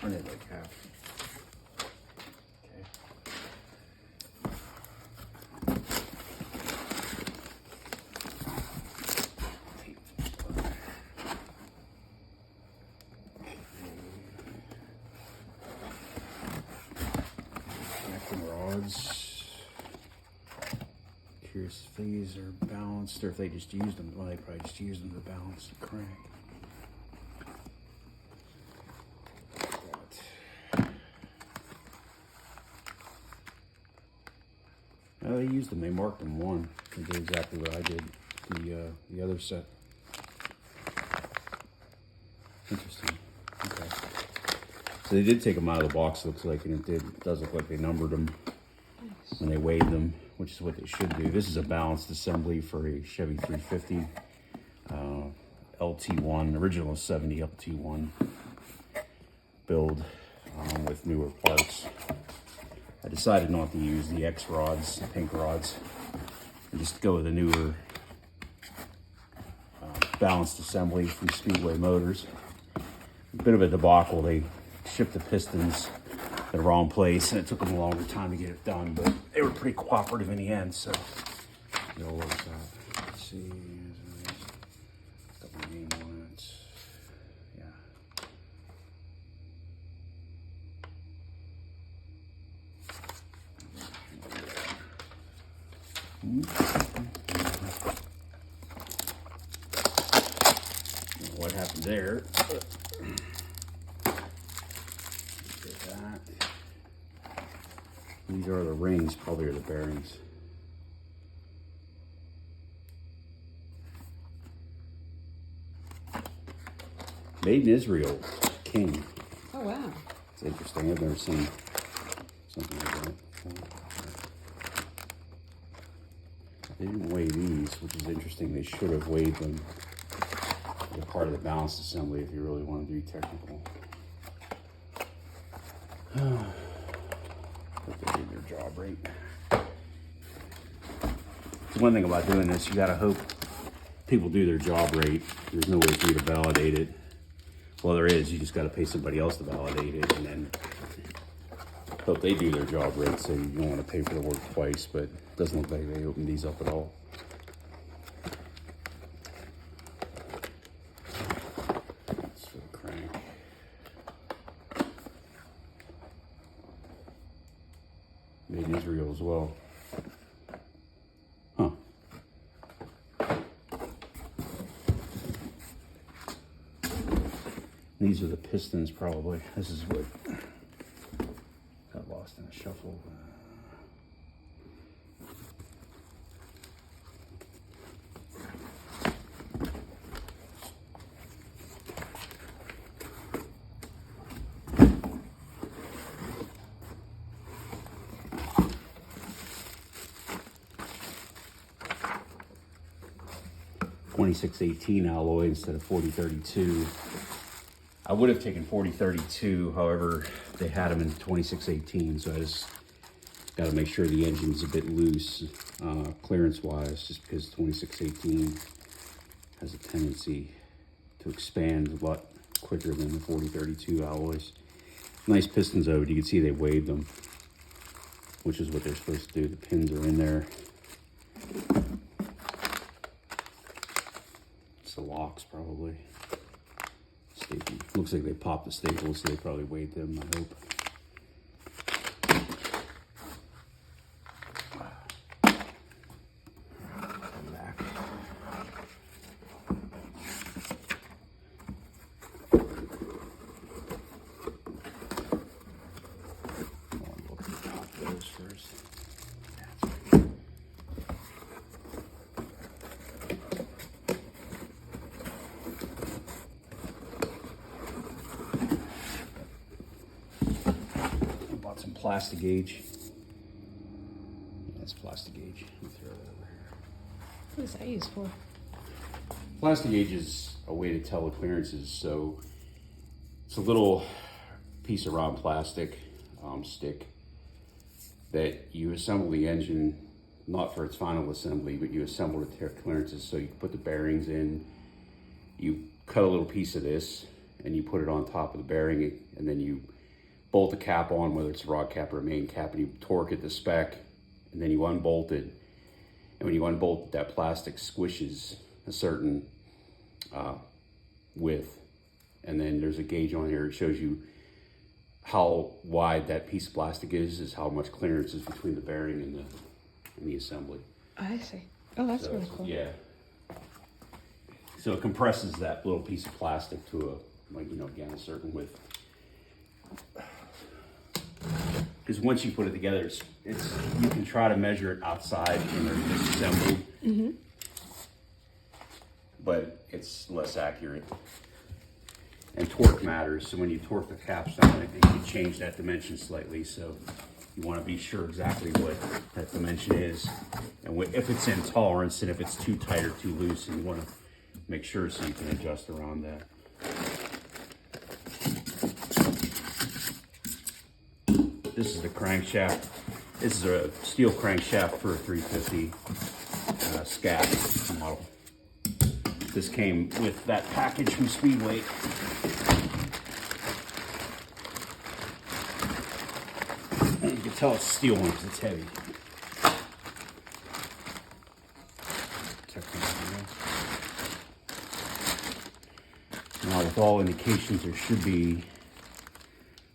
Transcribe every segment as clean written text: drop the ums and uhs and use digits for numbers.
turn it like half. Rods. Curious if these are balanced or if they just used them. Well, they probably just used them to balance the crank. They used them. They marked them one. They did exactly what I did. The other set. Interesting. Okay. So they did take them out of the box, looks like, and it does look like they numbered them when they weighed them, which is what they should do. This is a balanced assembly for a Chevy 350 LT1, original 70 LT1 build with newer parts. I decided not to use the X rods, the pink rods, and just go with the newer balanced assembly from Speedway Motors. A bit of a debacle. They shipped the pistons to the wrong place, and it took them a longer time to get it done, but they were pretty cooperative in the end, so it all works out. Let's see, a couple of name on it. Yeah. What happened there? These are the rings, probably are the bearings. Made in Israel, King. Oh wow. It's interesting. I've never seen something like that before. They didn't weigh these, which is interesting. They should have weighed them. They're part of the balanced assembly if you really want to be technical. But they did their job right. The one thing about doing this, you gotta hope people do their job right. There's no way for you to validate it. Well, there is. You just gotta pay somebody else to validate it, and then hope they do their job right. So you don't want to pay for the work twice. But it doesn't look like they opened these up at all. That's for the crank. Made in Israel as well. Huh. These are the pistons, probably. This is what got lost in a shuffle. 2618 alloy instead of 4032. I would have taken 4032, however, they had them in 2618, so I just got to make sure the engine's a bit loose clearance-wise, just because 2618 has a tendency to expand a lot quicker than the 4032 alloys. Nice pistons though, but you can see they weighed them, which is what they're supposed to do. The pins are in there. It's the locks probably. Staple. Looks like they popped the staples, so they probably weighed them, I hope. Come back. Look at the top of those first. Some plastic gauge. That's plastic gauge. Let me throw that over here. What is that used for? Plastic gauge is a way to tell the clearances. So it's a little piece of round plastic stick that you assemble the engine, not for its final assembly, but you assemble the clearances. So you put the bearings in, you cut a little piece of this, and you put it on top of the bearing, and then you bolt the cap on, whether it's a rod cap or a main cap, and you torque it to spec, and then you unbolt it. And when you unbolt it, that plastic squishes a certain width. And then there's a gauge on here. It shows you how wide that piece of plastic is how much clearance is between the bearing and the assembly. I see. Oh, that's So, really cool. yeah. So it compresses that little piece of plastic to again, a certain width. Because once you put it together, it's you can try to measure it outside when they're disassembled, but it's less accurate. And torque matters, so when you torque the caps down, it can change that dimension slightly. So you want to be sure exactly what that dimension is, and if it's in tolerance, and if it's too tight or too loose, and you want to make sure so you can adjust around that. This is the crankshaft. This is a steel crankshaft for a 350 SCAT model. This came with that package from Speedway. And you can tell it's a steel one because it's heavy. Now, with all indications, there should be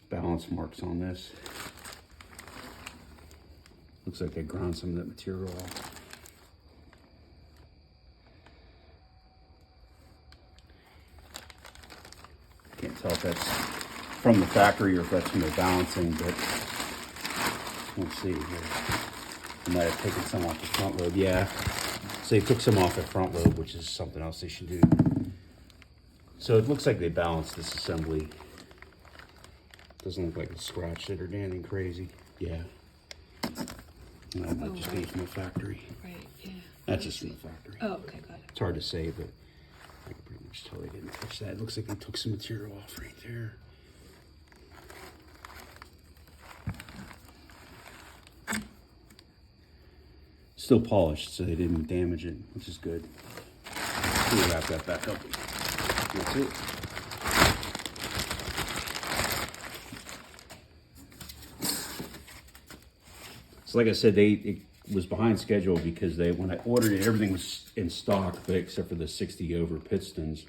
balance marks on this. Looks like they ground some of that material off. Can't tell if that's from the factory or if that's from the balancing, but let's see here. I might have taken some off the front lobe. Yeah, so they took some off the front lobe, which is something else they should do. So it looks like they balanced this assembly. Doesn't look like it's scratched it or anything crazy. Yeah. No, that just came from the factory. Right, yeah. That's just from the factory. Oh, okay, got it. It's hard to say, but I can pretty much tell they didn't touch that. It looks like they took some material off right there. Still polished, so they didn't damage it, which is good. We'll wrap that back up. That's it. So like I said, it was behind schedule because when I ordered it, everything was in stock, but except for the 60 over pistons.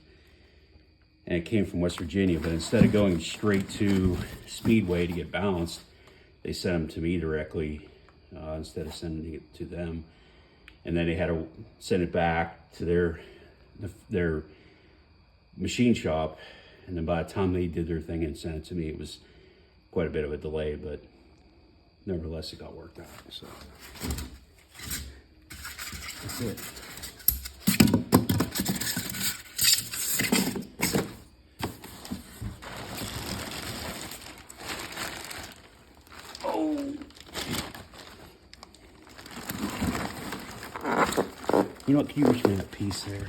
And it came from West Virginia, but instead of going straight to Speedway to get balanced, they sent them to me directly instead of sending it to them. And then they had to send it back to their machine shop. And then by the time they did their thing and sent it to me, it was quite a bit of a delay, but nevertheless, it got worked out. So that's it. Oh, you know what? Can you reach me that piece there?